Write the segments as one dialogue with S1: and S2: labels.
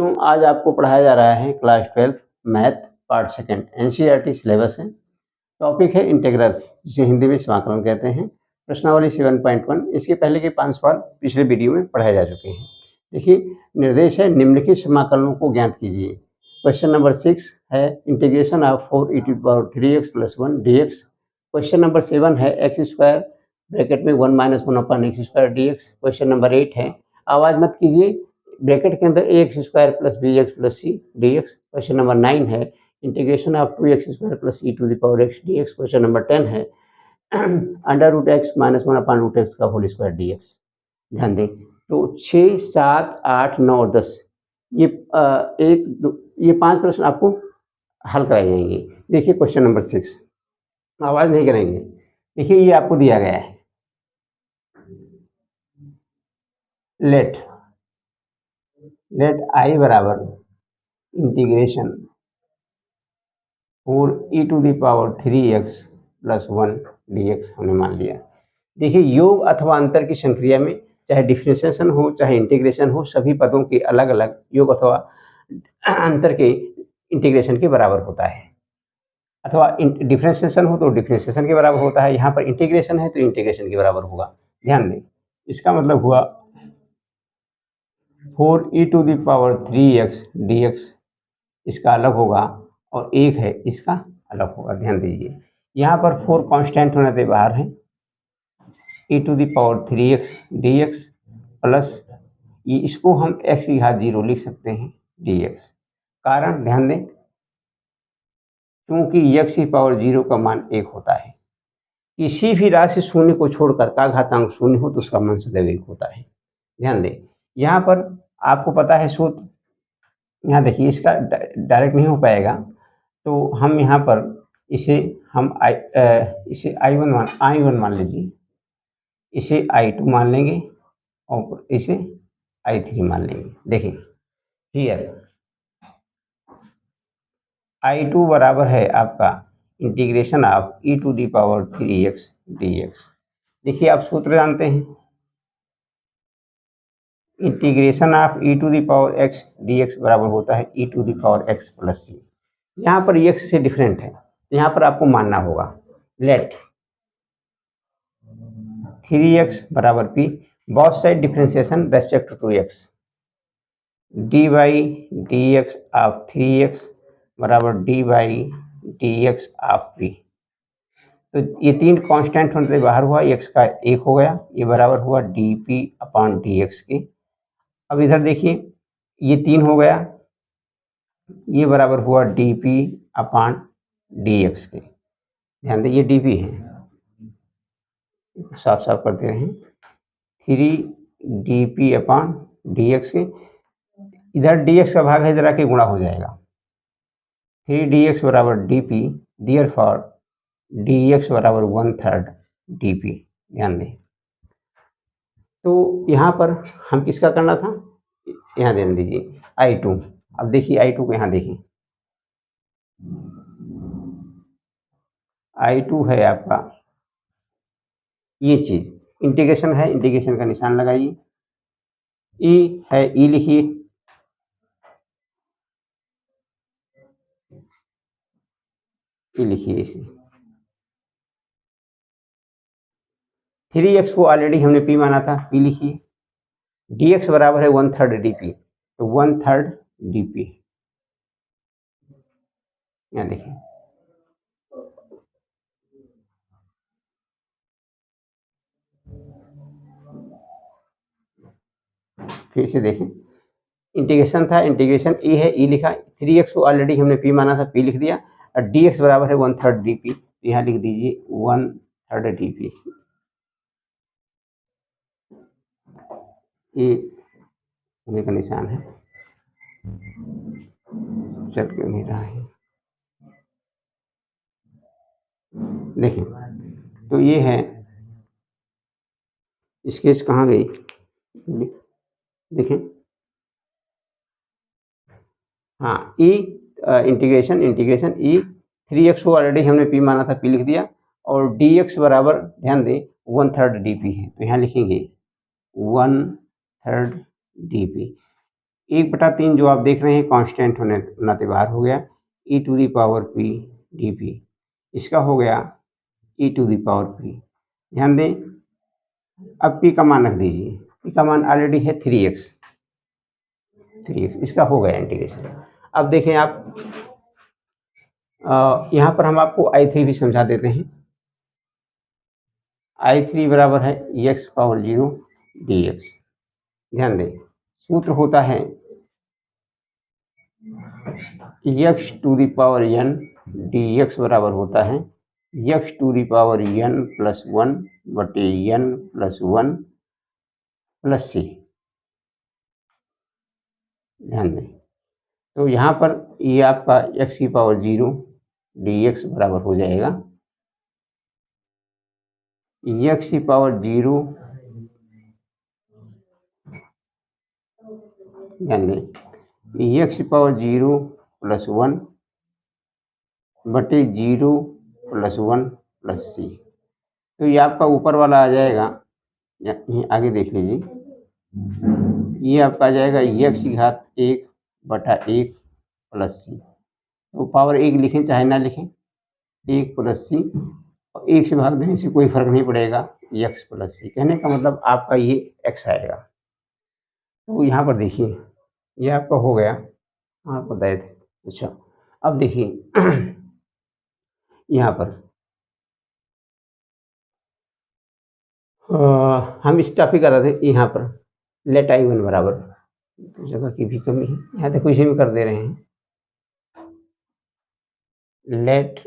S1: बच्चों, आज आपको पढ़ाया जा रहा है class 12 math part second, NCERT syllabus है। टॉपिक है इंटीग्रल्स, जिसे हिंदी में समाकलन कहते हैं। प्रश्नावली 7.1। इसके पहले के 5 सवाल पिछले वीडियो में पढ़ाए जा चुके हैं। देखिए, निर्देश है निम्नलिखित समाकलनों को ज्ञात कीजिए। क्वेश्चन नंबर 6 है integration of 4e⁴x + 1 dx। Question number 7 है x² ब्रैकेट में 1 - 1/x² dx। क्वेश्चन नंबर 8 है आवाज मत कीजिए, ब्रैकेट के अंदर ax² + bx + c dx। Question number 9 है integration of 2x² + e⁴x dx। Question number 10 है √x - 1/√x का होल स्क्वायर dx। ध्यान दें, तो 6, 7, 8, 9 और 10 ये 5 प्रश्न आपको हल कराए जाएंगे। देखिए क्वेश्चन नंबर 6, आवाज नहीं करेंगे। देखिए ये आपको दिया गया है, लेट I बराबर इंटीग्रेशन 4e⁴x + 1 dx हमने मान लिया। देखिए योग अथवा अंतर की संक्रिया में चाहे डिफरेंशिएशन हो चाहे इंटीग्रेशन हो, सभी पदों के अलग अलग योग अथवा अंतर के इंटीग्रेशन के बराबर होता है, अथवा डिफरेंशिएशन हो तो डिफरेंशिएशन के बराबर होता है। यहाँ पर इंटीग्रेशन है तो इंटीग्रेशन के बराबर होगा। ध्यान दें, इसका मतलब हुआ 4e⁴x dx इसका अलग होगा और एक है इसका अलग होगा। ध्यान दीजिए, यहाँ पर 4 कांस्टेंट होने से बाहर है, e⁴x dx प्लस ये इसको हम x⁻0 लिख सकते हैं dx। कारण ध्यान दें, क्योंकि x⁻0 का मान 1 होता है। किसी भी राशि शून्य को छोड़कर का घातांक शून्य हो तो उसका मान सदैव 1 होता है। ध्यान दें, यहाँ पर आपको पता है सूत्र, यहाँ देखिए इसका डायरेक्ट नहीं हो पाएगा, तो हम यहाँ पर इसे I1 मान लीजिए, इसे I2 मान लेंगे और इसे I3 मान लेंगे। देखिए हियर I2 बराबर है आपका इंटीग्रेशन ऑफ e⁴x dx। देखिए आप सूत्र जानते हैं, इंटीग्रेशन ऑफ e⁴x dx बराबर होता है e⁴x + c। यहाँ पर x से डिफरेंट है, यहाँ पर आपको मानना होगा लेट 3x बराबर p, both side differentiation respect to x, dy/dx of 3x बराबर dy/dx ऑफ p। तो ये 3 कांस्टेंट होने से बाहर हुआ, x का 1 हो गया, ये बराबर हुआ dp/dx के। अब इधर देखिए ये 3 हो गया, ये बराबर हुआ dp/dx के। ध्यान दें ये dp है, साफ साफ करते हैं, 3 dp/dx के। इधर dx का भाग है, इधर आके गुणा हो जाएगा, 3 dx बराबर dp, देयरफॉर dx बराबर 1/3 dp। ध्यान दें, तो यहाँ पर हम किसका करना था, यहाँ ध्यान दीजिए I2। अब देखिए I2 को यहाँ देखिए, I2 है आपका ये चीज, इंटीग्रेशन है, इंटीग्रेशन का निशान लगाइए, ई है ई लिखिए, ई लिखिए इसे। 3x को ऑलरेडी हमने p माना था, p लिखिए। dx बराबर है 1/3 dp, तो 1/3 dp। यहाँ देखिए फिर से देखें, इंटीग्रेशन था, इंटीग्रेशन ई है, ई लिखा, 3x को ऑलरेडी हमने p माना था, p लिख दिया, और dx बराबर है 1/3 dp, यहाँ लिख दीजिए 1/3 dp। ये होने का निशान है, चल क्यों नहीं रहा है, देखिए तो ये है, स्केच कहाँ गई, देखें, हाँ ई इंटीग्रेशन ई, 3x को ऑलरेडी हमने p माना था, p लिख दिया, और dx बराबर ध्यान दें 1/3 dp है, तो यहाँ लिखेंगे 1/3 dp। 1/3 जो आप देख रहे हैं कांस्टेंट होने नाते बाहर हो गया, e⁻p dp, इसका हो गया e⁻p। ध्यान दें, अब p का मान रख दीजिए, p का मान ऑलरेडी है 3x, इसका हो गया इंटीग्रेशन। अब देखें आप, यहाँ पर हम आपको I3 भी समझा देते हैं। I3 बराबर है x⁻0 dx। ध्यान दें, सूत्र होता है x⁻n dx बराबर होता है x⁻n + 1 बटे n + 1 प्लस c। ध्यान दें, तो यहाँ पर ये आपका x⁻0 dx बराबर हो जाएगा x⁻0, ध्यान दें, x⁻0 + 1 बटे 0 + 1 प्लस c। तो ये आपका ऊपर वाला आ जाएगा, यहीं आगे देख लीजिए, ये आपका आ जाएगा x⁻1 बटा 1 प्लस c। तो पावर 1 लिखें चाहे ना लिखें, 1 प्लस c, और 1 से भाग देने से कोई फर्क नहीं पड़ेगा, x प्लस c। कहने का मतलब आपका ये x आएगा। तो यहाँ पर देखिए, ये आपका हो गया, आप बताए थे। अच्छा, अब देखिए यहाँ पर हम इस टॉपिक कर रहे थे, यहाँ पर लेट I1 बराबर, जगह की भी कमी है, यहाँ तक इसे भी कर दे रहे हैं, लेट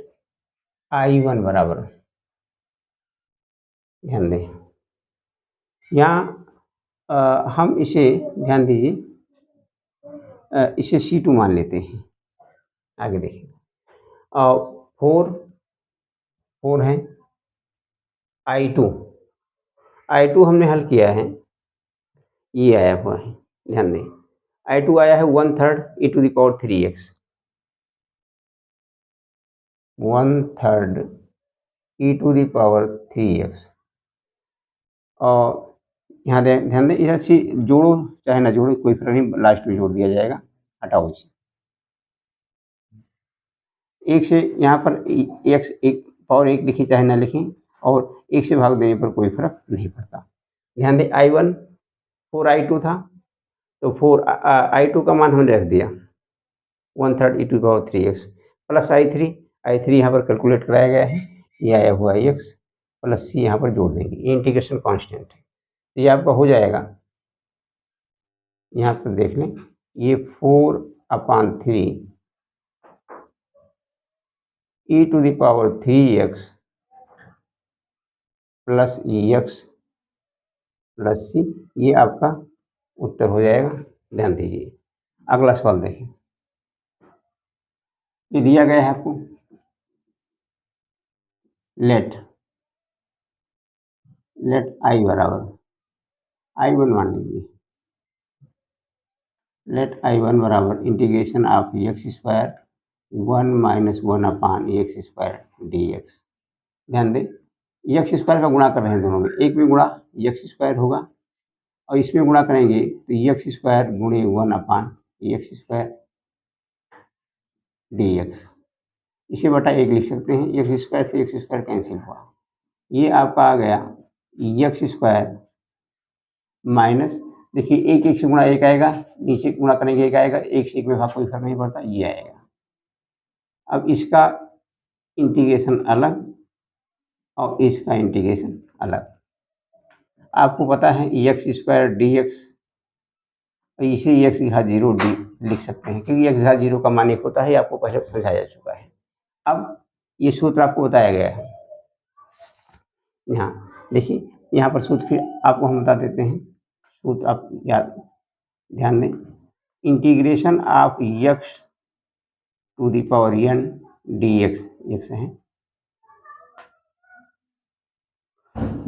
S1: I1 बराबर, ध्यान दें, यहाँ हम इसे, ध्यान दीजिए, इसे C2 मान लेते हैं। आगे देखिए, 4 है, I2 हमने हल किया है, ये आया हुआ है। ध्यान दें, I2 आया है 1/3 e⁻3x, 1/3 e⁻3x। और यहाँ ध्यान दें, इधर से जोड़ो चाहे ना जोड़ो कोई फर्क नहीं, लास्ट में जोड़ दिया जाएगा, हटाओ इसे। 1 से यहाँ पर x 1 लिखी चाहे ना लिखें, और 1 से भाग देने पर कोई फर्क नहीं पड़ता। ध्यान दें, I1 4I2 था, तो 4I2 का मान हमने रख दिया 1/3 e⁻3x प्लस I3 यहाँ पर कैलकुलेट कराया गया है, ये आया हुआ है x प्लस c, यहाँ पर जोड़ देंगे, ये इंटीग्रेशन कांस्टेंट है, तो ये आपका हो जाएगा। यहाँ पर देख लें, ये 4/3 e⁻3x plus x plus c, ये आपका उत्तर हो जाएगा। ध्यान दीजिए, अगला सवाल देखें, ये दिया गया है आपको, लेट I बराबर I1 मान लीजिए, लेट I1 बराबर integration of x² 1 - 1/x² dx। ध्यान दें, x² का गुणा कर रहे हैं दोनों में, एक में गुणा x² होगा और इसमें गुणा करेंगे तो x² गुणे 1/x² dx, इसे बटा 1 लिख सकते हैं, x² से x² कैंसिल हुआ, ये आपका आ गया x² माइनस, देखिए 1 से गुणा 1 आएगा, नीचे गुणा करेंगे 1 आएगा, 1 से 1 में भाग कोई फर्क नहीं पड़ता, ये आएगा। अब इसका इंटीग्रेशन अलग और इसका इंटीग्रेशन अलग, आपको पता है x² dx, इसे x⁻0 d लिख सकते हैं, क्योंकि x⁻0 का मान 1 होता है, आपको पहले समझाया जा चुका है। अब ये सूत्र आपको बताया गया है, यहाँ देखिए, यहाँ पर सूत्र फिर आपको हम बता देते हैं, सूत्र आप याद ध्यान दें, integration of x⁻n dx, x है,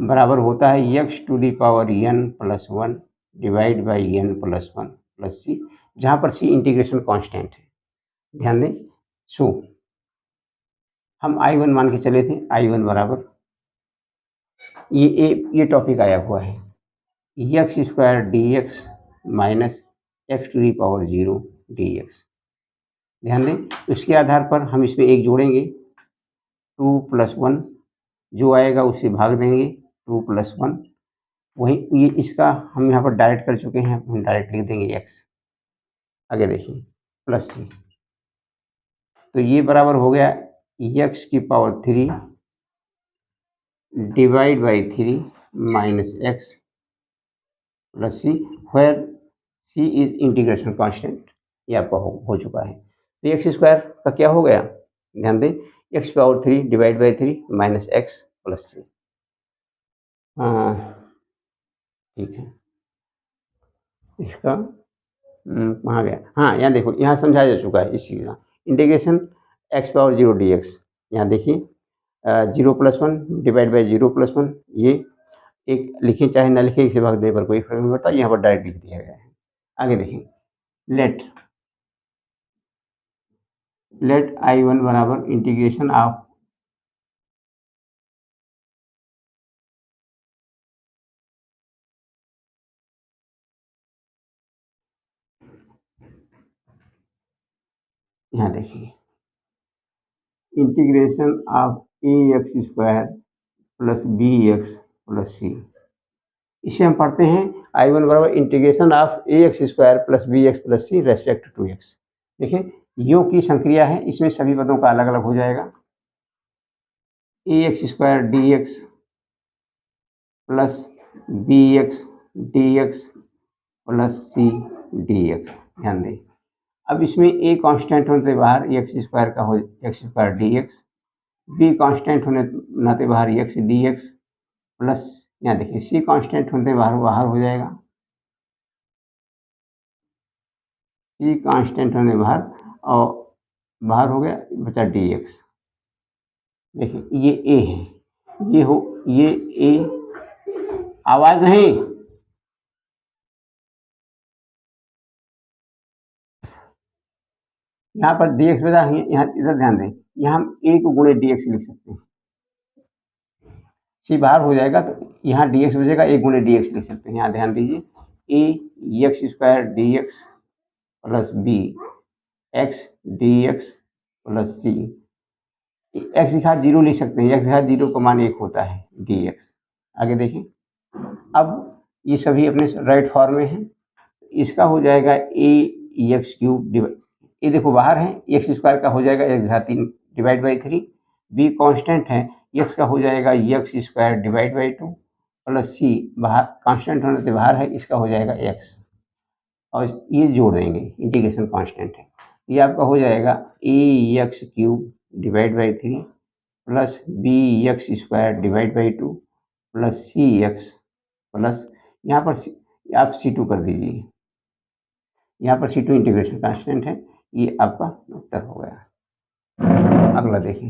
S1: बराबर होता है x⁻n + 1 divide by n + 1 plus c, जहाँ पर c इंटीग्रेशन कांस्टेंट है। ध्यान दें, सो हम I1 मान के चले थे, I1 बराबर ये टॉपिक आया हुआ है x² dx minus x to the power 0 dx। ध्यान दें, इसके आधार पर हम इसमें एक जोड़ेंगे, 2 + 1 जो आएगा उसे भाग देंगे, 2 + 1 वही ये इसका हम यहाँ पर डायरेक्ट कर चुके हैं, हम डायरेक्ट लिख देंगे x। आगे देखिए प्लस c, तो ये बराबर हो गया x की power 3 divide by 3 minus x plus c, where c is integration constant. ये आपका हो चुका है। तो एक्स स्क्वायर का क्या हो गया, ध्यान दें, x power 3 divide by 3 minus x plus c। ठीक है, इसका कहाँ गया, हाँ यहाँ देखो, यहाँ समझाया जा चुका है इस चीज़ का। इंटीग्रेशन x पावर 0 dx, यहाँ देखिए 0 + 1 डिवाइड बाई 0 + 1, ये एक लिखे चाहे ना लिखे, इसे भाग देने पर कोई फर्क नहीं पड़ता, यहाँ पर डायरेक्ट लिख दिया गया है। आगे देखिए, लेट I1 बराबर इंटीग्रेशन ऑफ यहाँ देखिए integration of ax² plus bx plus c, इसे हम पढ़ते हैं I1 बराबर integration of ax² plus bx plus c respect to x। देखिए योग की संक्रिया है, इसमें सभी पदों का अलग अलग हो जाएगा, ax² dx plus bx dx plus c dx। ध्यान दें, अब इसमें a कांस्टेंट होने से बाहर x² का हो x² dx, b कांस्टेंट होने से बाहर x dx प्लस, यहाँ देखिए c कांस्टेंट होने से बाहर हो जाएगा, c कांस्टेंट होने बाहर और बाहर हो गया, बचा dx। देखिए ये a है, ये a, आवाज नहीं, यहाँ पर dx बचा, यहाँ इधर ध्यान दें, यहाँ हम a को गुणे dx लिख सकते हैं, c बाहर हो जाएगा तो यहाँ dx बचेगा, a गुणे dx लिख सकते हैं। यहाँ ध्यान दीजिए, a x² dx plus b x dx plus c, x की घात 0 लिख सकते हैं, x की घात 0 का मान 1 होता है dx। आगे देखें, अब ये सभी अपने राइट फॉर्म में हैं, इसका हो जाएगा ax³ ये देखो बाहर है, x² का हो जाएगा x घात 3 डिवाइड बाई 3, b कांस्टेंट है, x का हो जाएगा x² divide by 2 plus c बाहर कांस्टेंट होने से बाहर है, इसका हो जाएगा x, और ये जोड़ देंगे, इंटीग्रेशन कांस्टेंट है, ये आपका हो जाएगा ax³ divide by 3 plus bx² divide by 2 plus cx plus, यहाँ पर आप c2 कर दीजिए, यहाँ पर c2 इंटीग्रेशन कांस्टेंट है, ये आपका उत्तर हो गया। अगला देखिए,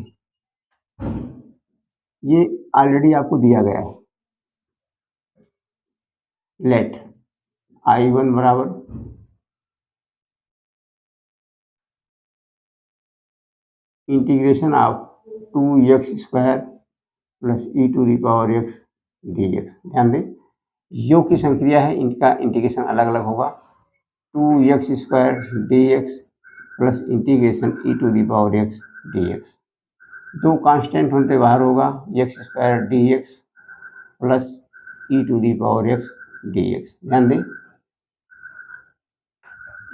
S1: ये ऑलरेडी आपको दिया गया है, लेट I1 बराबर integration of 2x² plus e to the power x dx। ध्यान दें, योग की संक्रिया है, इनका इंटीग्रेशन अलग अलग होगा, 2x² dx plus integration e to the power x dx, दो कांस्टेंट होने से बाहर होगा, x² dx plus e to the power x dx। ध्यान दें,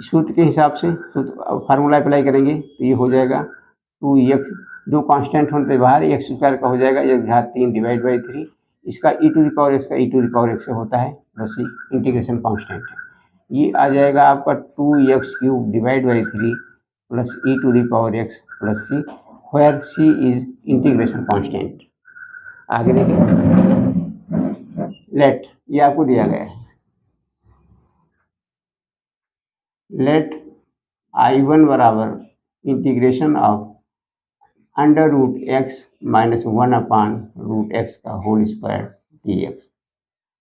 S1: सूत्र के हिसाब से फार्मूला अप्लाई करेंगे तो ये हो जाएगा 2x, दो कांस्टेंट होने से बाहर, x² का हो जाएगा x घात 3 डिवाइड बाई 3, इसका e to the power x का e to the power x से होता है, प्लस इंटीग्रेशन कांस्टेंट है, ये आ जाएगा आपका 2x³ divide by 3 plus e to the power x plus c, where c is integration constant. आगे देखिए, लेट, ये आपको दिया गया है, लेट I1 बराबर integration of √x minus 1/√x का होल स्क्वायर dx।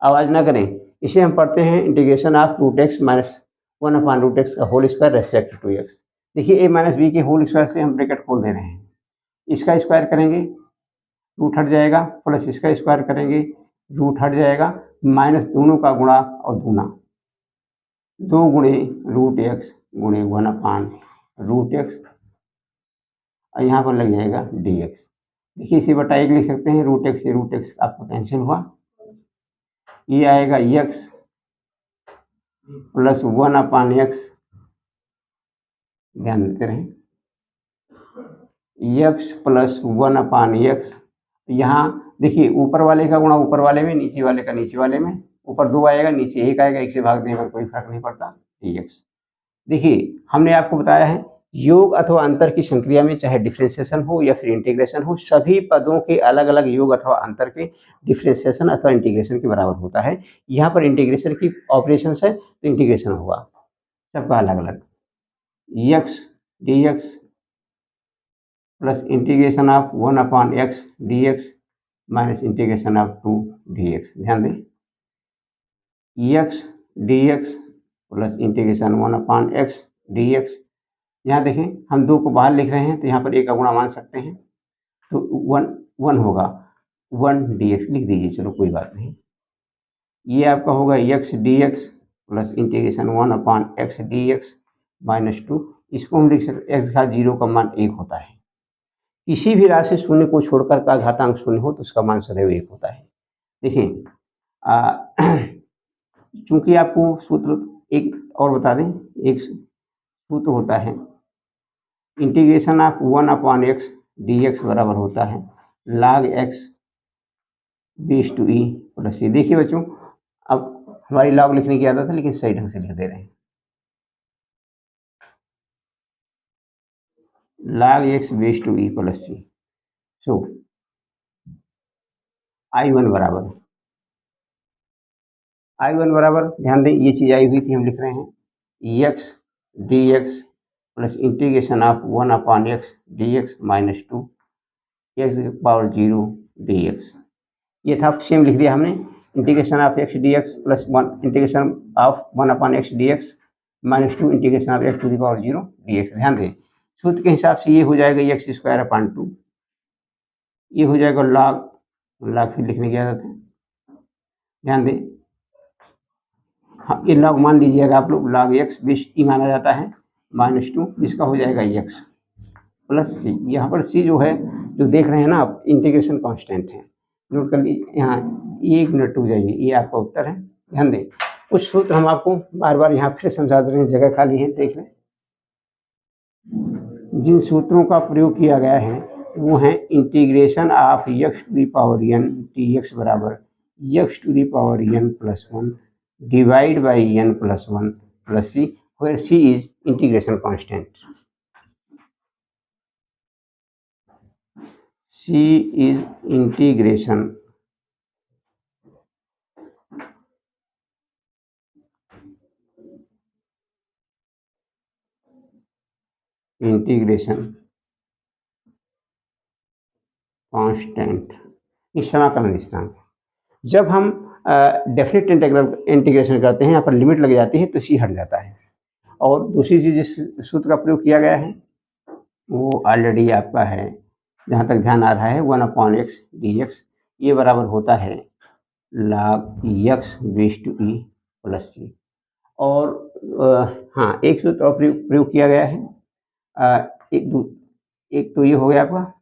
S1: आवाज ना करें, इसे हम पढ़ते हैं integration of √x minus 1/√x का whole square respect to x। देखिए a माइनस बी के होल स्क्वायर से हम ब्रैकेट खोल दे रहे हैं, इसका स्क्वायर करेंगे रूट हट जाएगा, प्लस इसका स्क्वायर करेंगे रूट हट जाएगा, माइनस दोनों का गुणा और दूना, 2 गुणे रूट एक्स गुणे 1/√x और यहाँ पर लग जाएगा dx। देखिए इसे बटा 1 लिख सकते हैं, रूट एक्स से रूट एक्स आपको कैंसिल हुआ, ये आएगा x प्लस 1/x, ध्यान देते रहें, x प्लस 1/x। यहाँ देखिए ऊपर वाले का गुणा ऊपर वाले में, नीचे वाले का नीचे वाले में, ऊपर 2 आएगा नीचे 1 आएगा, 1 से भाग देने पर कोई फर्क नहीं पड़ता, dx। देखिए हमने आपको बताया है योग अथवा अंतर की संक्रिया में चाहे डिफरेंशिएशन हो या फिर इंटीग्रेशन हो, सभी पदों के अलग अलग योग अथवा अंतर के डिफरेंशिएशन अथवा इंटीग्रेशन के बराबर होता है। यहाँ पर इंटीग्रेशन की ऑपरेशन है तो इंटीग्रेशन होगा सबका अलग अलग, x dx plus integration of 1/x dx minus integration of 2 dx। ध्यान दें, x dx plus integration 1/x dx। यहाँ देखें हम 2 को बाहर लिख रहे हैं तो यहाँ पर 1 का गुणा मान सकते हैं, तो 1 होगा, 1 dx लिख दीजिए, चलो कोई बात नहीं। ये आपका होगा x dx plus integration 1/x dx minus 2। इसको हम लिख सकते x घात 0 का मान 1 होता है। किसी भी राशि शून्य को छोड़कर का घातांक शून्य हो तो उसका मान सदैव 1 होता है। देखिए चूंकि आपको सूत्र एक और बता दें, एक सूत्र होता है इंटीग्रेशन ऑफ 1/x dx बराबर होता है log x base to e plus c। देखिए बच्चों अब हमारी लॉग लिखने की आदत है लेकिन सही ढंग से लिख दे रहे हैं, log x base to e plus c। So I1 बराबर ध्यान दें ये चीज आई हुई थी, हम लिख रहे हैं x dx plus integration of 1/x dx minus 2 x⁻0 dx। ये था सेम लिख दिया हमने, integration of x dx plus 1 integration of 1/x dx minus 2 integration of x⁻0 dx। ध्यान दें सूत्र के हिसाब से ये हो जाएगा x²/2, ये हो जाएगा log फिर लिखने की आदत है, ध्यान दें हाँ ये log मान लीजिएगा आप लोग, log x बेस e माना जाता है माइनस 2, इसका हो जाएगा x प्लस c। यहाँ पर c जो है जो देख रहे हैं ना आप इंटीग्रेशन कांस्टेंट है, नोट कर लीजिए, यहाँ 1 मिनट रुक जाइए, ये आपका उत्तर है। ध्यान दें कुछ सूत्र हम आपको बार बार यहाँ फिर समझा दे रहे हैं, जगह खाली है देख लें। जिन सूत्रों का प्रयोग किया गया है वो है इंटीग्रेशन ऑफ x⁻n dx बराबर x⁻n plus 1 divide by n plus 1 plus c, where c is integration constant। c is integration constant, इस समाकलन स्थिरांक। जब हम डेफिनेट इंटीग्रेशन करते हैं यहाँ पर लिमिट लग जाती है तो c हट जाता है। और दूसरी चीज जिस सूत्र का प्रयोग किया गया है वो ऑलरेडी आपका है, जहाँ तक ध्यान आ रहा है 1/x dx, ये बराबर होता है log x base to e plus c। और हाँ एक सूत्र और प्रयोग किया गया है, एक तो ये हो गया आपका,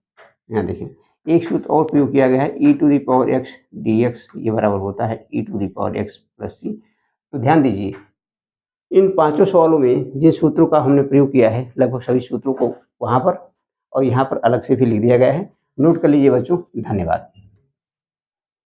S1: यहाँ देखिए एक सूत्र और प्रयोग किया गया है e⁻x dx, ये बराबर होता है e⁻x प्लस c। तो ध्यान दीजिए इन 5 सवालों में जिन सूत्रों का हमने प्रयोग किया है लगभग सभी सूत्रों को वहाँ पर और यहाँ पर अलग से भी लिख दिया गया है, नोट कर लीजिए बच्चों। धन्यवाद।